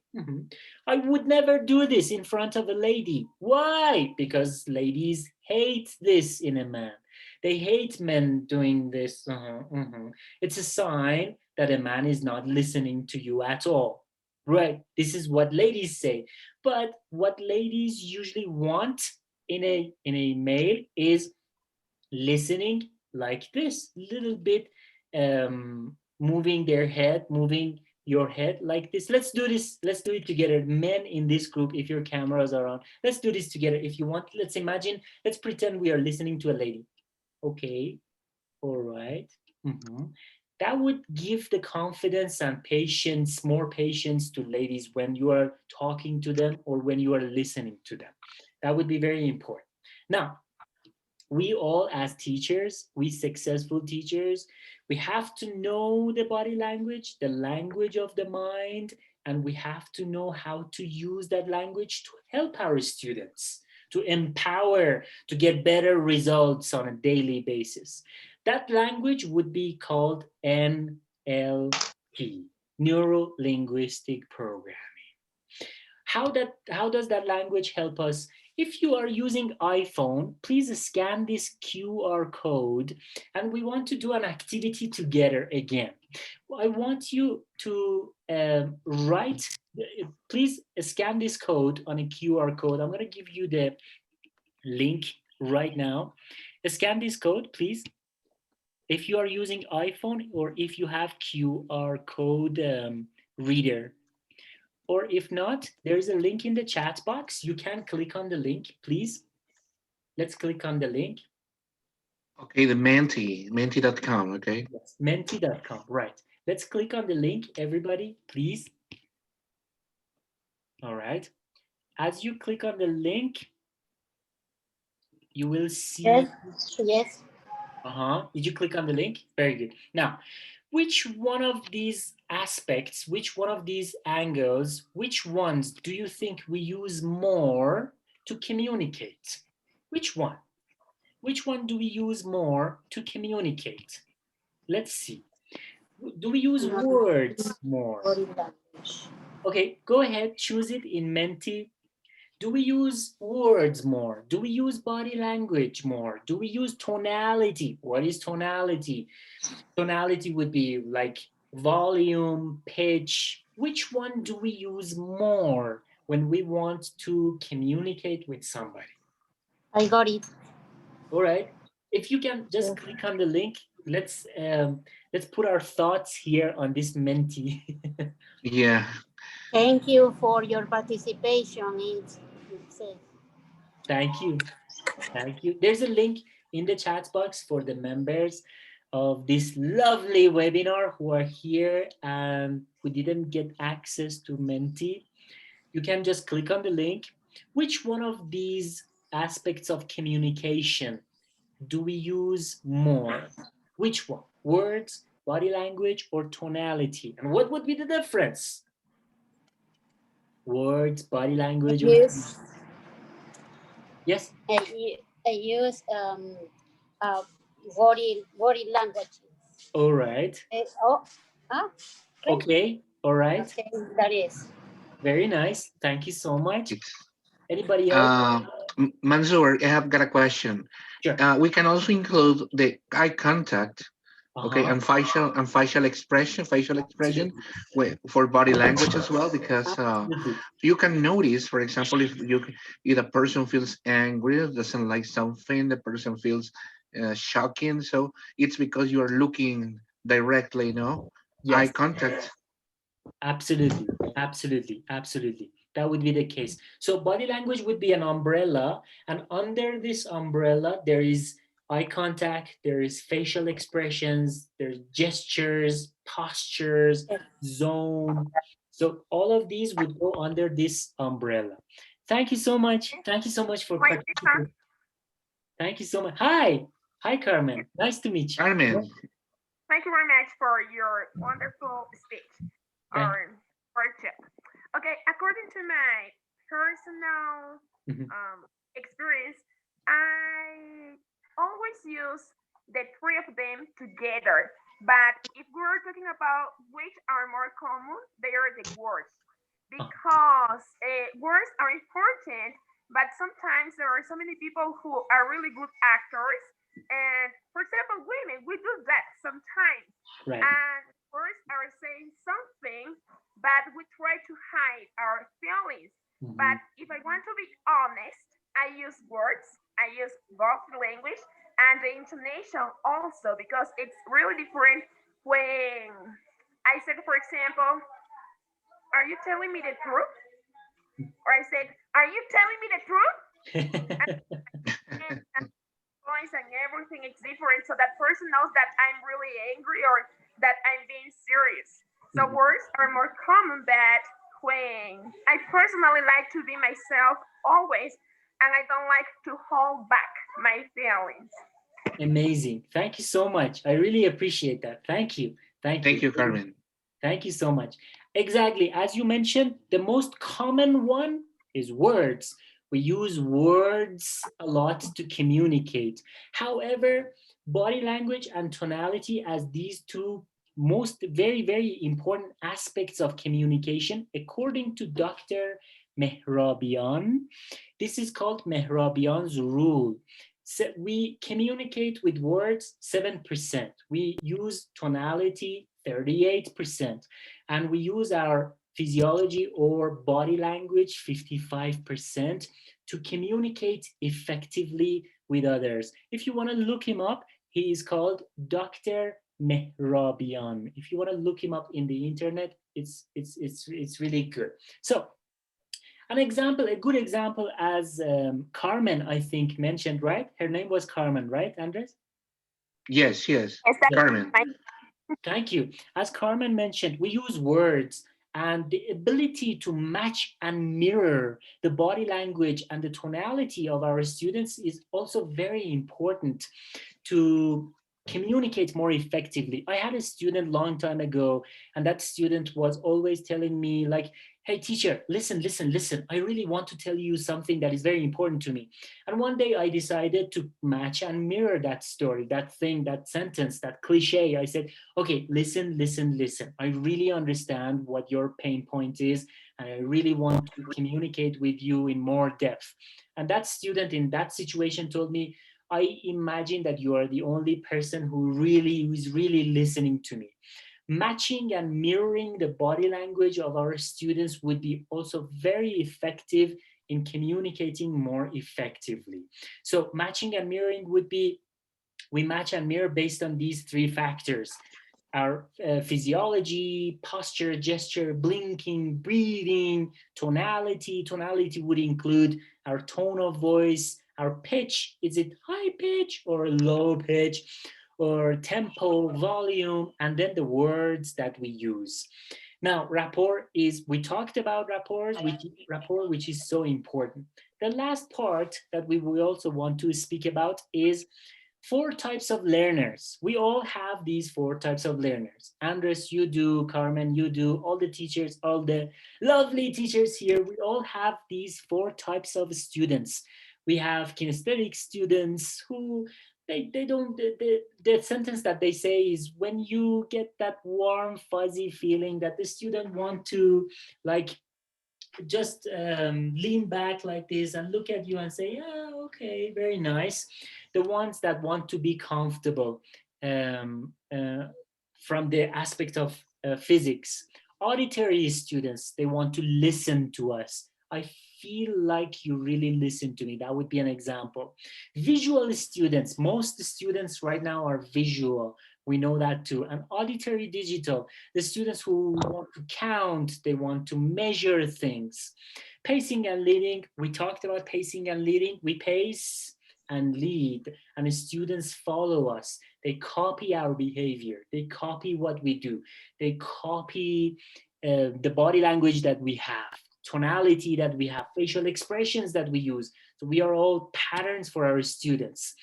I would never do this in front of a lady. Why? Because ladies hate this in a man. They hate men doing this. It's a sign that a man is not listening to you at all. Right? This is what ladies say. But what ladies usually want in a male is listening like this, little bit, moving their head, moving your head like this. Let's do this. Let's do it together. Men in this group, if your cameras are on, let's do this together. If you want, let's imagine, let's pretend we are listening to a lady. Okay. All right. That would give the confidence and patience, more patience to ladies when you are talking to them or when you are listening to them. That would be very important. Now, we all as teachers, we successful teachers, we have to know the body language, the language of the mind, and we have to know how to use that language to help our students, to empower, to get better results on a daily basis. That language would be called NLP, Neuro Linguistic Programming. How does that language help us? If you are using iPhone, please scan this QR code, and we want to do an activity together again. I want you to write, please scan this code on a QR code. I'm going to give you the link right now. Scan this code, please. If you are using iPhone or if you have QR code reader, or if not, there's a link in the chat box. You can click on the link, please. Let's click on the link. Okay, the menti.com, okay? Yes, menti.com, right. Let's click on the link, everybody, please. All right. As you click on the link, you will see. Yes. Did you click on the link? Very good. Now, which one of these aspects, which one of these angles, which ones do you think we use more to communicate? Which one? Which one do we use more to communicate? Let's see. Do we use words more? Okay, go ahead, choose it in Menti. Do we use words more? Do we use body language more? Do we use tonality? What is tonality? Tonality would be like volume, pitch, which one do we use more when we want to communicate with somebody? I got it. All right. If you can just Yes. click on the link, let's put our thoughts here on this Menti. Yeah. Thank you for your participation. It's Thank you. Thank you. There's a link in the chat box for the members of this lovely webinar who are here and who didn't get access to Menti. You can just click on the link. Which one of these aspects of communication do we use more? Which one? Words, body language, or tonality? And what would be the difference? Words, body language, or use yes? I use uh, body language. All right. Oh, ah, okay, Okay. All right. okay, that is. Very nice. Thank you so much. It's Anybody else? uh, Mansoor, I have got a question. Sure. We can also include the eye contact, okay, Uh-huh. and facial expression Absolutely. for body language as well, because Absolutely. you can notice, for example, if a person feels angry, doesn't like something, the person feels shocking, so it's because you are looking directly, eye Yes. contact. Absolutely, absolutely, absolutely. That would be the case. So body language would be an umbrella, and under this umbrella, there is eye contact, there is facial expressions, there's gestures, postures, zone. So all of these would go under this umbrella. Thank you so much. Thank you so much for participating. Thank you so much. Hi. Hi, Carmen. Nice to meet you. Carmen, Thank you very much for your wonderful speech Thank or tip. Okay, according to my personal you. experience, I always use the three of them together. But if we're talking about which are more common, they are the words. Because words are important, but sometimes there are so many people who are really good actors. And for example, women, we do that sometimes. Right. And words are saying something, but we try to hide our feelings. Mhm. But if I want to be honest, I use words, I use both language and the intonation also, because it's really different when I said, for example, are you telling me the truth? Or I said, are you telling me the truth? And voice and everything is different. So that person knows that I'm really angry or that I'm being serious. So Mhm. words are more common, but when I personally like to be myself always, and I don't like to hold back my feelings. Amazing. Thank you so much. I really appreciate that. Thank you. Thank thank you. you, Carmen. Thank you so much. Exactly. As you mentioned, the most common one is words. We use words a lot to communicate. However, body language and tonality, as these two most very, very important aspects of communication, according to Dr. Mehrabian, this is called Mehrabian's rule. So we communicate with words 7%. We use tonality 38%. And we use our physiology or body language 55% to communicate effectively with others. If you want to look him up, he is called Dr. Mehrabian. If you want to look him up in the internet, it's really good. So an example, a good example, as Carmen, I think, mentioned, right? Her name was Carmen, right, Andres? Yes, Yes, that's Carmen. my Thank you. As Carmen mentioned, we use words, and the ability to match and mirror the body language and the tonality of our students is also very important to communicate more effectively. I had a student long time ago, and that student was always telling me, like, hey teacher, listen, listen, listen, I really want to tell you something that is very important to me. And one day I decided to match and mirror that story, that thing, that sentence, that cliche. I said, okay, listen, listen, listen, I really understand what your pain point is, and I really want to communicate with you in more depth. And that student in that situation told me, I imagine that you are the only person who is really listening to me. Matching and mirroring the body language of our students would be also very effective in communicating more effectively. So matching and mirroring would be, we match and mirror based on these three factors: our physiology, posture, gesture, blinking, breathing, tonality. Tonality would include our tone of voice, our pitch. Is it high pitch or low pitch? Or tempo, volume, and then the words that we use. Now, rapport is, we talked about rapport, which is so important. The last part that we will also want to speak about is four types of learners. We all have these four types of learners. Andres, you do. Carmen, you do. All the teachers, all the lovely teachers here, we all have these four types of students. We have kinesthetic students who they don't, the sentence that they say is, when you get that warm fuzzy feeling that the student want to like just lean back like this and look at you and say, yeah, okay, very nice. The ones that want to be comfortable um, uh, from the aspect of physics. Auditory students, they want to listen to us. I feel like you really listen to me. That would be an example. Visual students, most students right now are visual. We know that too. And auditory digital, the students who want to count, they want to measure things. Pacing and leading, we talked about pacing and leading. We pace and lead, and the students follow us. They copy our behavior. They copy what we do. They copy the body language that we have, tonality that we have, facial expressions that we use. So we are all patterns for our students.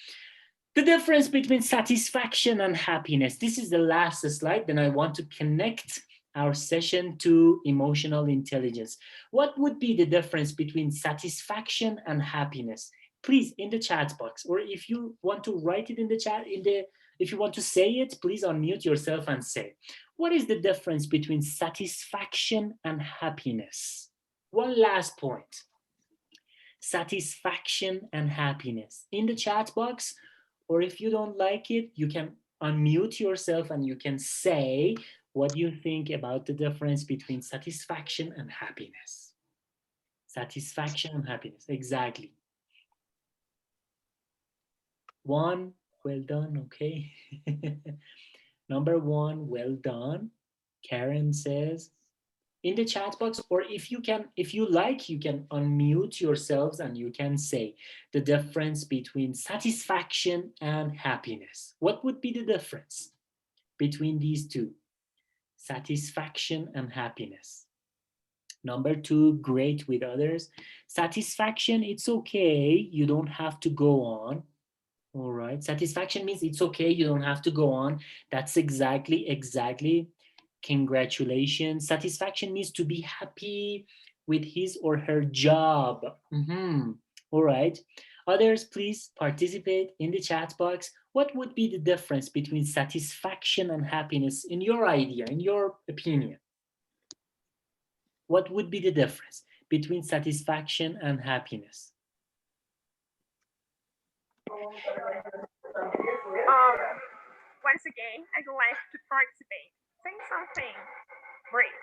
The difference between satisfaction and happiness. This is the last slide. Then I want to connect our session to emotional intelligence. What would be the difference between satisfaction and happiness? Please, in the chat box, or if you want to write it in the chat, if you want to say it, please unmute yourself and say, what is the difference between satisfaction and happiness? One last point. Satisfaction and happiness. In the chat box, or if you don't like it, you can unmute yourself and you can say what you think about the difference between satisfaction and happiness. Satisfaction and happiness, exactly. One, well done, okay. Number one, well done. Karen says, in the chat box, or if you like, you can unmute yourselves and you can say the difference between satisfaction and happiness. What would be the difference between these two? Satisfaction and happiness. Number two, great with others. Satisfaction, it's okay, you don't have to go on. All right, satisfaction means it's okay, you don't have to go on. That's exactly. Congratulations. Satisfaction means to be happy with his or her job. All right. Others, please participate in the chat box. What would be the difference between satisfaction and happiness in your idea, in your opinion? What would be the difference between satisfaction and happiness? Once again, I'd like to participate. Say something great.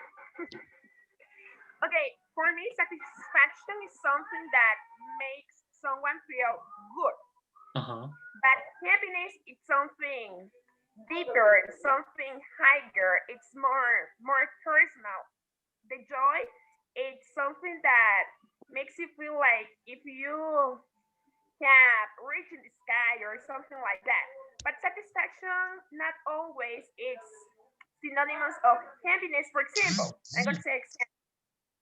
Okay, for me, satisfaction is something that makes someone feel good. But happiness is something deeper, something higher. It's more personal. The joy, it's something that makes you feel like if you have reached the sky or something like that. But satisfaction not always is synonymous of happiness. For example, I'm going to say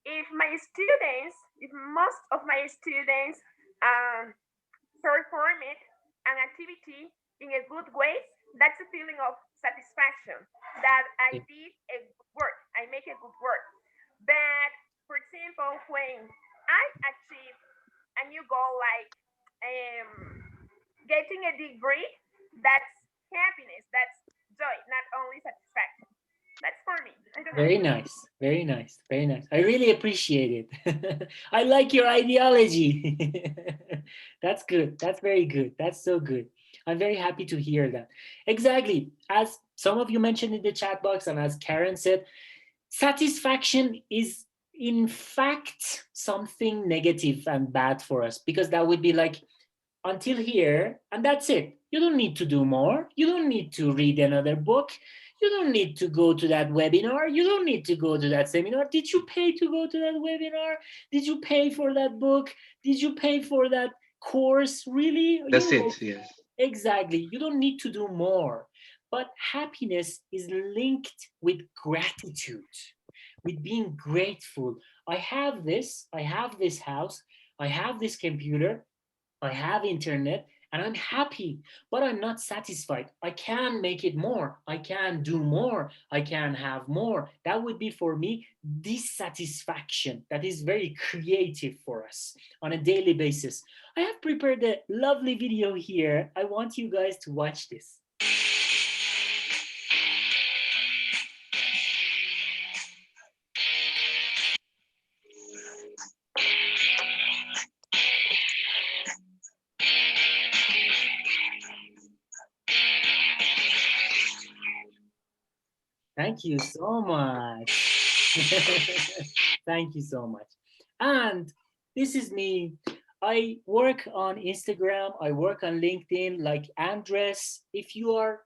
if most of my students perform it, an activity in a good way, that's a feeling of satisfaction that I did a good work, I make a good work. But for example, when I achieve a new goal like getting a degree, that's happiness, that's joy, not only satisfaction. That's for me. Very nice, very nice, very nice. I really appreciate it. I like your ideology. That's good. That's very good. That's so good. I'm very happy to hear that. Exactly. As Some of you mentioned in the chat box, and as Karen said, satisfaction is in fact something negative and bad for us, because that would be like, until here and that's it. You don't need to do more. You don't need to read another book. You don't need to go to that webinar. You don't need to go to that seminar. Did you pay to go to that webinar? Did you pay for that book? Did you pay for that course? Really? That's it. Yes. Exactly. You don't need to do more. But happiness is linked with gratitude, with being grateful. I have this house, I have this computer, I have internet, and I'm happy, but I'm not satisfied. I can make it more. I can do more. I can have more. That would be for me dissatisfaction. That is very creative for us on a daily basis. I have prepared a lovely video here. I want you guys to watch this. Thank you so much. Thank you so much. And this is me. I work on Instagram, I work on LinkedIn like Andres. If you are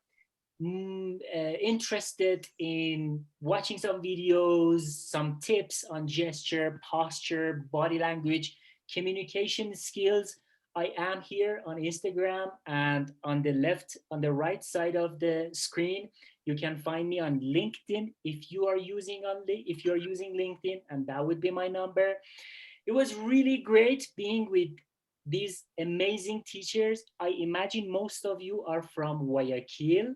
interested in watching some videos, some tips on gesture, posture, body language, communication skills, I am here on Instagram, and on the left, on the right side of the screen, you can find me on LinkedIn if you are using LinkedIn, and that would be my number. It was really great being with these amazing teachers. I imagine most of you are from Guayaquil,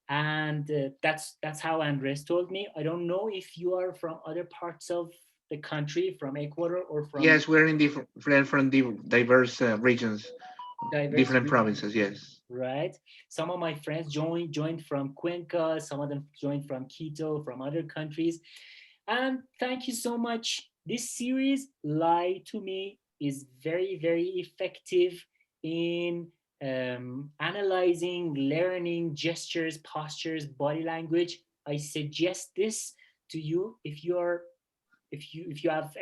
and that's how Andres told me. I don't know if you are from other parts of the country, from Ecuador or from Yes, we're in different diverse regions, diverse different regions, provinces. Yes. right? Some of my friends joined from Cuenca, some of them joined from Quito, from other countries. And thank you so much. This series, Lie to Me, is very, very effective in analyzing, learning gestures, postures, body language. I suggest this to you if you have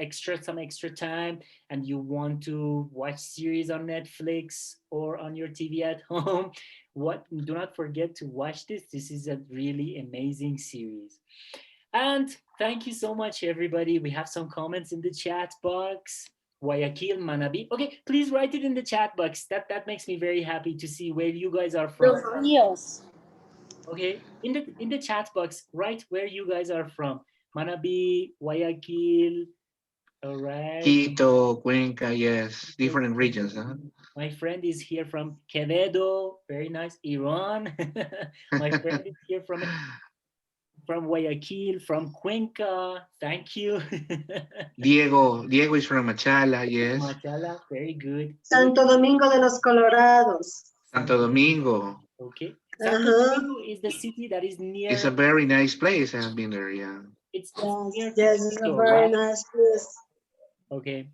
some extra time and you want to watch series on Netflix or on your TV at home. Do not forget to watch this. This is a really amazing series. And thank you so much, everybody. We have some comments in the chat box. Guayaquil, Manabi. Okay, please write it in the chat box. That makes me very happy to see where you guys are from. Los Ríos. Okay, in the chat box, write where you guys are from. Manabi, Guayaquil. All right. Quito, Cuenca, yes, Okay. different regions. Huh? My friend is here from Quevedo. Very nice. Iran. My friend is here from Guayaquil, from Cuenca. Thank you. Diego is from Machala, yes. Machala, very good. Santo Domingo de los Colorados. Santo Domingo. Okay. Santo Domingo is the city that is It's a near. very nice place. I have been there, yeah. It's Yes, near to yes, it's a Quito, very right? nice place. Okay.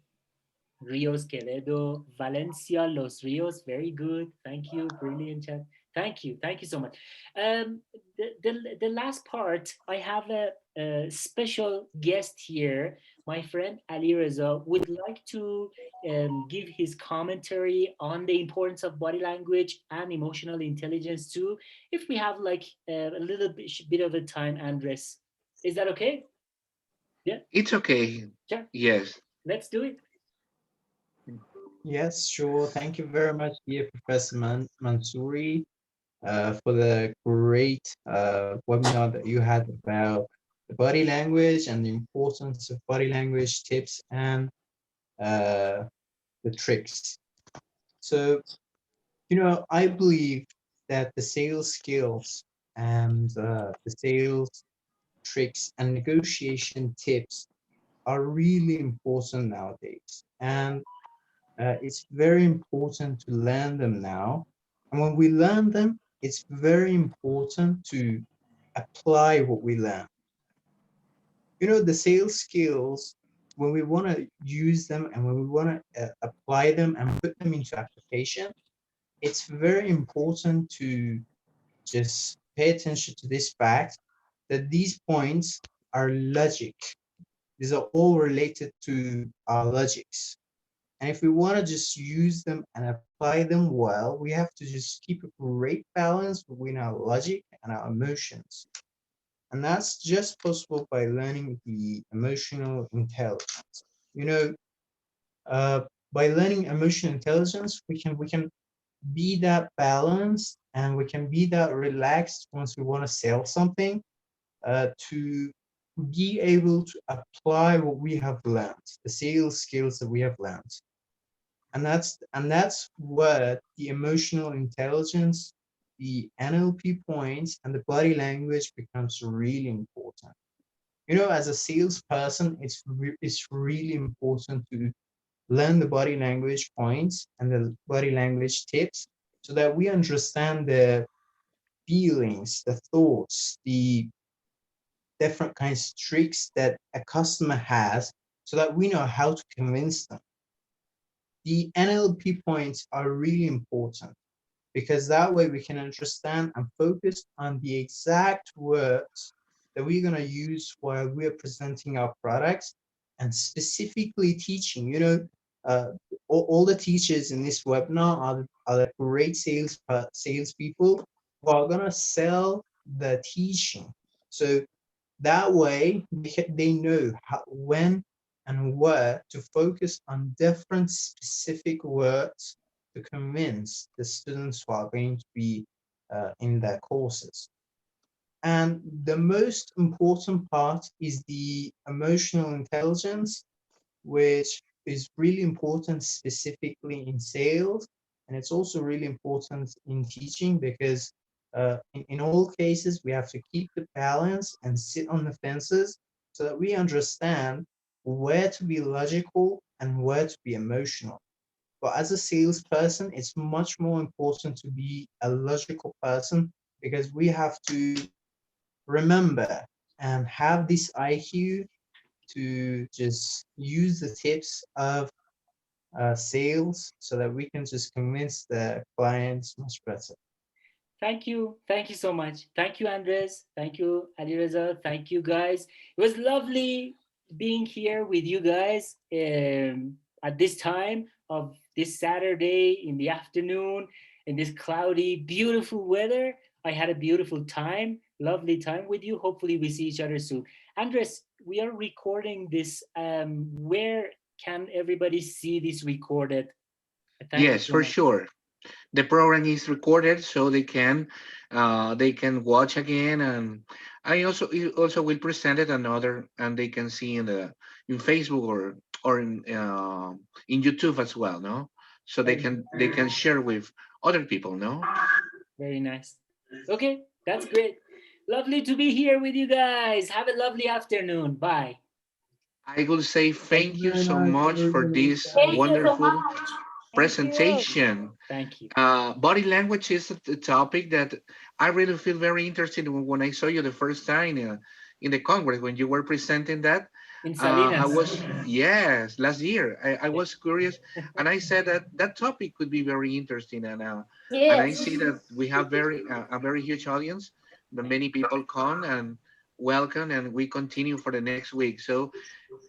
Rios, Quevedo, Valencia, Los Rios. Very good. Thank you. Brilliant chat. Thank you. Thank you so much. The last part, I have a special guest here. My friend Ali Reza would like to give his commentary on the importance of body language and emotional intelligence too. If we have like a little bit of a time, Andres, is that okay? Yeah. It's okay. Sure. Yes. Let's do it. Yes, sure. Thank you very much, dear Professor Mansouri, for the great webinar that you had about the body language and the importance of body language tips and the tricks. So, I believe that the sales skills and the sales tricks and negotiation tips are really important nowadays. And it's very important to learn them now. And when we learn them, it's very important to apply what we learn. The sales skills, when we want to use them and when we want to apply them and put them into application, it's very important to just pay attention to this fact that these points are logic. These are all related to our logics. And if we want to just use them and apply them well, we have to just keep a great balance between our logic and our emotions. And that's just possible by learning the emotional intelligence. You know, uh, by learning emotional intelligence, we can be that balanced and we can be that relaxed once we want to sell something, to be able to apply what we have learned, the sales skills that we have learned. And that's what the emotional intelligence, the NLP points, and the body language becomes really important. You know, as a salesperson, it's really important to learn the body language points and the body language tips so that we understand the feelings, the thoughts, the different kinds of tricks that a customer has so that we know how to convince them. The NLP points are really important because that way we can understand and focus on the exact words that we're going to use while we're presenting our products and specifically teaching. You know, uh, all the teachers in this webinar are the great salespeople who are going to sell the teaching. So that way, they know how, when and where to focus on different specific words to convince the students who are going to be in their courses. And the most important part is the emotional intelligence, which is really important specifically in sales. And it's also really important in teaching because in all cases, we have to keep the balance and sit on the fences so that we understand where to be logical and where to be emotional. But as a salesperson, it's much more important to be a logical person because we have to remember and have this IQ to just use the tips of sales so that we can just convince the clients much better. Thank you so much. Thank you, Andres. Thank you, Alireza. Thank you, guys. It was lovely being here with you guys at this time of this Saturday in the afternoon in this cloudy, beautiful weather. I had a beautiful time, lovely time with you. Hopefully, we see each other soon. Andres, we are recording this. Where can everybody see this recorded? Thank you Yes, so for much. sure. The program is recorded so they can watch again, and I also will present it another, and they can see in Facebook or in YouTube as well, no, so they can share with other people, no. Very nice. Okay, that's great. Lovely to be here with you guys. Have a lovely afternoon. Bye. I will say Thank you thank you very so much, much for everybody. this Thank you so wonderful much. Thank you. presentation. Thank you. Body language is a topic that I really feel very interested in. When I saw you the first time in the Congress, when you were presenting that, In I Salinas. was, yes, last year. I Yeah. was curious, and I said that that topic could be very interesting. And I see Yes. that we have a very huge audience. The many people come and welcome, and we continue for the next week. So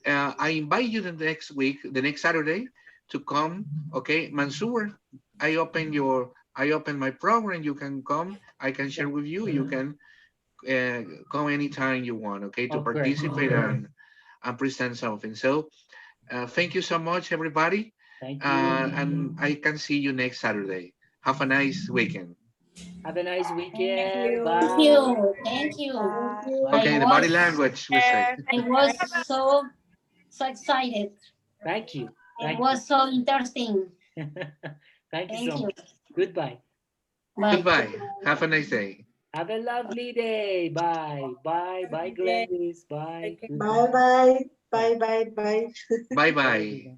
I invite you the next week, the next Saturday, to come. Okay, Mansoor, I open my program. You can come. I can share with you. You can come anytime you want. Okay, to Of course. participate and present something. So thank you so much, everybody, Thank you. and I can see you next Saturday. Have a nice weekend. Have a nice Thank weekend. Thank you. Bye. you. Thank you. Thank Bye. you. I Okay, the body was language we say. I was so excited. Thank you. It Thank you. was so interesting. Thank you Thank so you. much. Goodbye. Bye. Goodbye. Have a nice day. Have a lovely day. Bye. Bye. Bye, Gladys. Bye. Bye Goodbye. bye. Bye. Bye bye bye. Bye Bye. bye. Goodbye.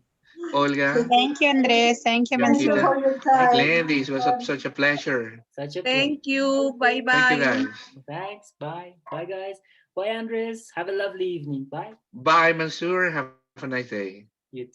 Olga, Thank you, Andres. Thank you, Thank you Mansur. Yakita, for your Thank you. time. Glendy, it was such a pleasure. Such a pleasure. Thank you. Bye Thank you, bye. guys. Thanks. Bye. Bye, guys. Bye, Andres. Have a lovely evening. Bye. Bye, Mansoor. Have a nice day. You too.